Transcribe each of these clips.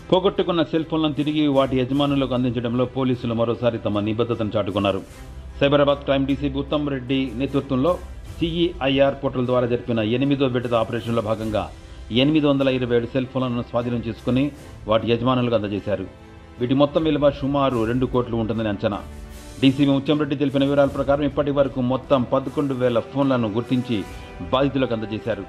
పోగొట్టుకున్న సెల్ ఫోన్లను తిరిగి వాటి యజమానులకు అందించడంలో పోలీసులు మరోసారి తమ నిబద్ధతను చాటుకున్నారు. సైబరాబాద్ క్రైమ్ డీసీపీ ఉత్తమ్ రెడ్డి నేతృత్వంలో CEIR పోర్టల్ ద్వారా జరిపిన 8వ విడత ఆపరేషన్లో భాగంగా 827 సెల్ ఫోన్లను స్వాధీనం చేసుకుని వాటి యజమానులకు అందజేశారు. వీటి మొత్తం విలువ సుమారు 2 కోట్లు ఉంటుందని అంచనా. డీసీపీ ఉత్తమ్ రెడ్డి తెలిపిన వివరాల ప్రకారం ఇప్పటి వరకు మొత్తం 11,000 ఫోన్లను గుర్తించి బాధితులకు అందజేశారు.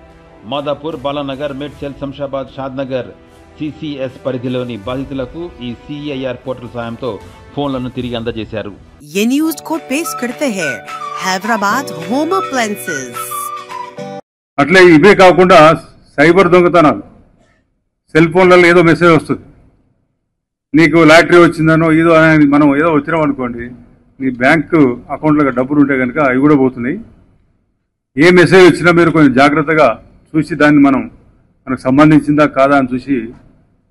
మాదాపూర్, బాలానగర్, మేడ్చల్, శంషాబాద్, షాద్నగర్ CCS పరిధిలోని బాధితులకు ఈ CEIR పోర్టల్ సాయంతో ఫోన్లను తిరిగి అందజేశారు. ये न्यूज़ को पेश करते हैं हैदराबाद होम अप्लायंसेस. అట్లే ఇవే కాకుండా సైబర్ దొంగతనాలు, సెల్ ఫోన్లలో ఏదో మెసేజ్ వస్తుంది, నీకు లాటరీ వచ్చిందనో ఏదో అని మనం ఏదో వచ్చినాం అనుకోండి, నీ బ్యాంకు అకౌంట్లో డబ్బులు ఉంటే కనుక అవి కూడా పోతున్నాయి. ఏ మెసేజ్ వచ్చినా మీరు కొంచెం జాగ్రత్తగా చూసి దాన్ని మనకు సంబంధించిందా కాదా అని చూసి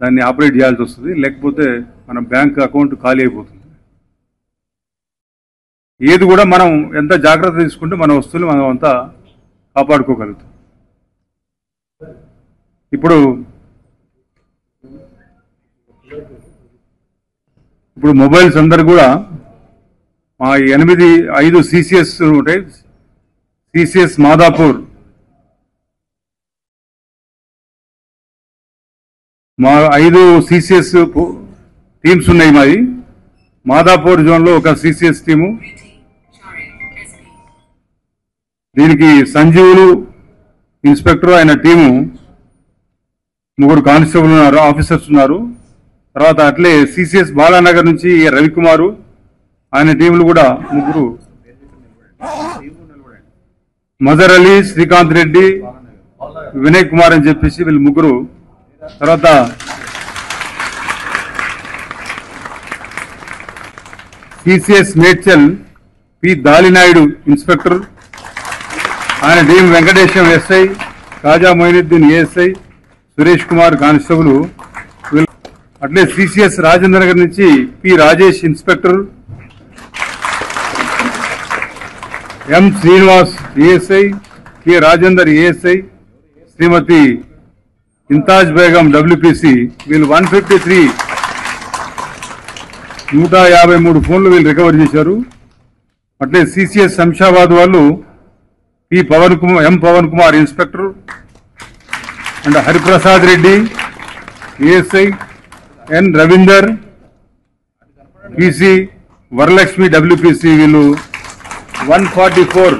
దాన్ని ఆపరేట్ చేయాల్సి వస్తుంది. లేకపోతే మన బ్యాంక్ అకౌంట్ ఖాళీ అయిపోతుంది. ఏది కూడా మనం ఎంత జాగ్రత్త తీసుకుంటే మన వస్తువులు మనం అంతా కాపాడుకోగలుగుతాం. ఇప్పుడు మొబైల్స్ అందరు కూడా మా 5 CCS ఉంటాయి. CCS మాదాపూర్, మా 5 CCS టీమ్స్ ఉన్నాయి. మాది మాదాపూర్ జోన్లో ఒక CCS టీము, దీనికి సంజీవులు ఇన్స్పెక్టర్ ఆయన టీము, 3 కానిస్టేబుల్ ఉన్నారు, ఆఫీసర్స్ ఉన్నారు. తర్వాత అట్లే CCS బాలానగర్ నుంచి రవికుమారు ఆయన టీములు కూడా 3, మజర్ అలీ, శ్రీకాంత్ రెడ్డి, వినయ్ కుమార్ అని చెప్పేసి వీళ్ళు 3. తర్వాత CCS Medchal P Dalinaidu inspector, ఆయన టీం వెంకటేశం SI, కాజా మొయినుద్దీన్ ASI, సురేష్ కుమార్ కానిస్టేబుల్. అట్లే CCS రాజేంద్ర నగర్ నుంచి P Rajesh inspector, M Srinivas ASI, K Rajender ASI, శ్రీమతి ఇంతాజ్ బేగం WPC. వీళ్ళు 153 ఫోన్లు వీళ్ళు రికవర్ చేశారు. అట్లే CCS శంషాబాద్ వాళ్ళు M Pavan Kumar inspector and Hariprasad Reddy ASI, N Ravinder PC, Varalakshmi WPC. వీళ్ళు 144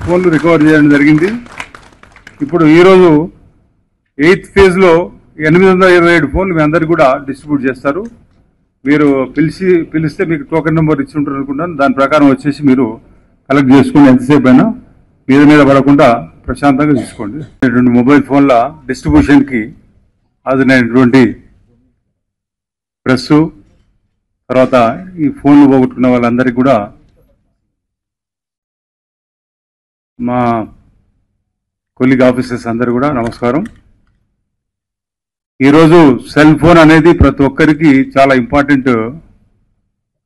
ఫోన్లు రికవర్ చేయడం జరిగింది. ఇప్పుడు ఈరోజు 8th ఫేజ్లో 827 ఫోన్లు మీ అందరికి కూడా డిస్ట్రిబ్యూట్ చేస్తారు. మీరు పిలిస్తే మీకు టోకెన్ నెంబర్ ఇచ్చి ఉంటారు అనుకుంటాను. దాని ప్రకారం వచ్చేసి మీరు కలెక్ట్ చేసుకుని ఎంతసేపు అయినా మీద పడకుండా ప్రశాంతంగా తీసుకోండి. మొబైల్ ఫోన్ల డిస్ట్రిబ్యూషన్కి హాజరైనటువంటి ప్రెస్, తర్వాత ఈ ఫోన్లు పోగొట్టుకున్న వాళ్ళందరికీ కూడా మా కొలీగ్ ఆఫీసర్స్ అందరూ కూడా నమస్కారం. ఈరోజు సెల్ ఫోన్ అనేది ప్రతి ఒక్కరికి చాలా ఇంపార్టెంట్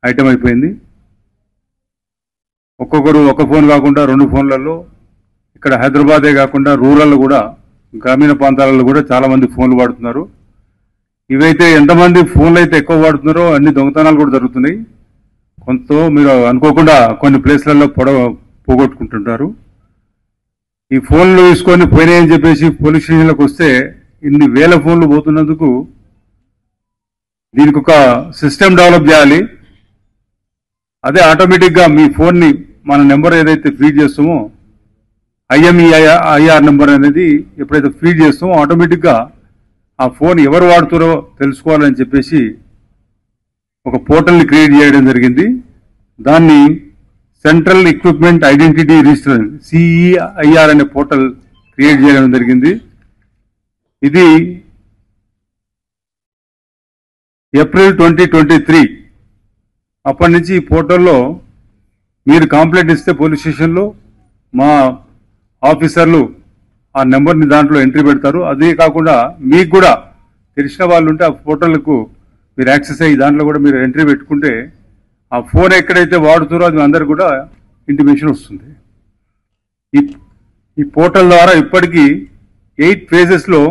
ఐటమ్ అయిపోయింది. ఒక్కొక్కరు ఒక ఫోన్ కాకుండా 2 ఫోన్లలో, ఇక్కడ హైదరాబాదే కాకుండా రూరల్లో కూడా, గ్రామీణ ప్రాంతాలలో కూడా చాలా మంది ఫోన్లు వాడుతున్నారు. ఇవైతే ఎంతమంది ఫోన్లు అయితే ఎక్కువ వాడుతున్నారో అన్ని దొంగతనాలు కూడా జరుగుతున్నాయి. కొంత మీరు అనుకోకుండా కొన్ని ప్లేస్లలో పోగొట్టుకుంటుంటారు. ఈ ఫోన్లు తీసుకొని పోయినాయని చెప్పేసి పోలీస్ స్టేషన్లకు వస్తే ఇన్ని వేల ఫోన్లు పోతున్నందుకు దీనికి ఒక సిస్టమ్ డెవలప్ చేయాలి. అదే ఆటోమేటిక్గా మీ ఫోన్ని మన నెంబర్ ఏదైతే ఫీడ్ చేస్తామో IMEIR నెంబర్ అనేది ఎప్పుడైతే ఫీడ్ చేస్తామో ఆటోమేటిక్గా ఆ ఫోన్ ఎవరు వాడుతారో తెలుసుకోవాలని చెప్పేసి ఒక పోర్టల్ని క్రియేట్ చేయడం జరిగింది. దాన్ని central equipment identity register CEIR అనే పోర్టల్ క్రియేట్ చేయడం జరిగింది. ఇది ఏప్రిల్ 2023 అప్పటి నుంచి ఈ పోర్టల్లో మీరు కంప్లైంట్ ఇస్తే పోలీస్ స్టేషన్లో మా ఆఫీసర్లు ఆ నెంబర్ని దాంట్లో ఎంట్రీ పెడతారు. అదే కాకుండా మీకు కూడా తెలిసిన వాళ్ళు ఉంటే ఆ పోర్టల్కు మీరు యాక్సెస్ అయ్యి దాంట్లో కూడా మీరు ఎంట్రీ పెట్టుకుంటే ఆ ఫోన్ ఎక్కడైతే వాడుతారో అది అందరు కూడా ఇంటిమేషన్ వస్తుంది. ఈ పోర్టల్ ద్వారా ఇప్పటికీ 8 ఫేజెస్లో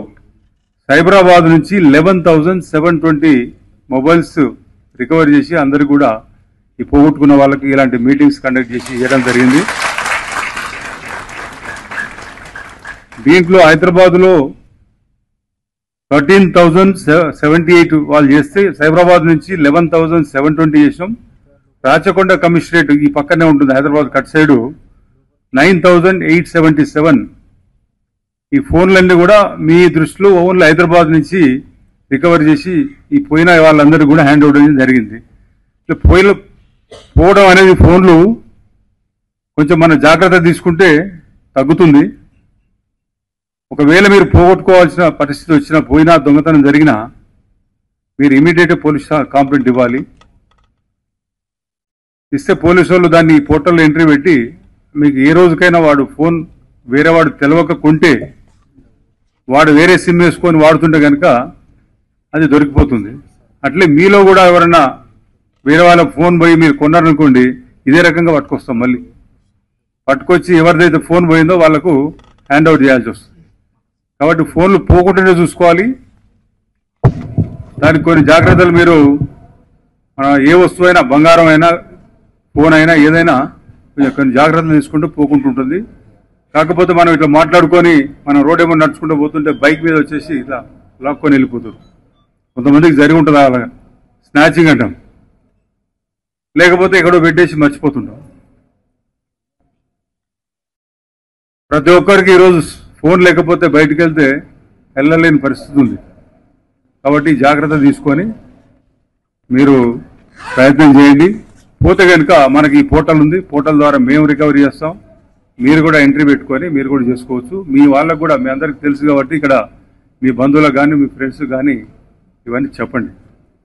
సైబరాబాద్ నుంచి 11,720 మొబైల్స్ రికవర్ చేసి అందరికి కూడా ఈ పోగొట్టుకున్న వాళ్ళకి ఇలాంటి మీటింగ్స్ కండక్ట్ చేసి ఇవ్వడం జరిగింది. దీంట్లో హైదరాబాద్లో 13,078 వాళ్ళు చేస్తే సైబరాబాద్ నుంచి 11,720 చేసినాం. రాచకొండ కమిషనరేట్ ఈ పక్కనే ఉంటుంది హైదరాబాద్ కట్ సైడ్ 9,877. ఈ ఫోన్లన్నీ కూడా మీ దృష్టిలో ఓన్లీ హైదరాబాద్ నుంచి రికవర్ చేసి ఈ పోయిన వాళ్ళందరూ కూడా హ్యాండ్ ఓవర్ అనేది జరిగింది. ఇట్లా పోవడం అనేది ఫోన్లు కొంచెం మన జాగ్రత్త తీసుకుంటే తగ్గుతుంది. ఒకవేళ మీరు పోగొట్టుకోవాల్సిన పరిస్థితి వచ్చినా పోయినా దొంగతనం జరిగినా మీరు ఇమీడియట్ పోలీస్ కంప్లైంట్ ఇవ్వాలి. ఇస్తే పోలీసు వాళ్ళు దాన్ని పోర్టల్లో ఎంట్రీ పెట్టి మీకు ఏ రోజుకైనా వాడు ఫోన్ వేరే వాడు తెలవక కొంటే వాడు వేరే సిమ్ వేసుకొని వాడుతుంటే కనుక అది దొరికిపోతుంది. అట్లే మీలో కూడా ఎవరైనా వేరే వాళ్ళ ఫోన్ పోయి మీరు కొన్నారనుకోండి ఇదే రకంగా పట్టుకొస్తాం. మళ్ళీ పట్టుకొచ్చి ఎవరిదైతే ఫోన్ పోయిందో వాళ్లకు హ్యాండ్ అవుట్ చేయాల్సి వస్తుంది. కాబట్టి ఫోన్లు పోకుండానే చూసుకోవాలి. దానికి కొన్ని జాగ్రత్తలు మీరు ఏ వస్తువైనా బంగారం అయినా ఫోన్ అయినా ఏదైనా కొన్ని జాగ్రత్తలు తీసుకుంటూ పోకుంటుంటుంది. కాకపోతే మనం ఇట్లా మాట్లాడుకొని మనం రోడ్ ఏమో నడుచుకుంటూ పోతుంటే బైక్ మీద వచ్చేసి ఇట్లా లాక్కొని వెళ్ళిపోతారు. కొంతమందికి జరిగి ఉంటుంది అలాగా స్నాచింగ్ అంటాం. లేకపోతే ఎక్కడో పెట్టేసి మర్చిపోతుంటాం. ప్రతి ఒక్కరికి ఈరోజు ఫోన్ లేకపోతే బయటకు వెళ్తే వెళ్ళలేని పరిస్థితి ఉంది. కాబట్టి జాగ్రత్త తీసుకొని మీరు ప్రయత్నం చేయండి. పోతే కనుక మనకి ఈ పోర్టల్ ఉంది. పోర్టల్ ద్వారా మేము రికవరీ చేస్తాం. మీరు కూడా ఎంట్రీ పెట్టుకొని మీరు కూడా చేసుకోవచ్చు. మీ వాళ్ళకు కూడా మీ అందరికి తెలుసు కాబట్టి ఇక్కడ మీ బంధువులకు కానీ మీ ఫ్రెండ్స్ కానీ ఇవన్నీ చెప్పండి.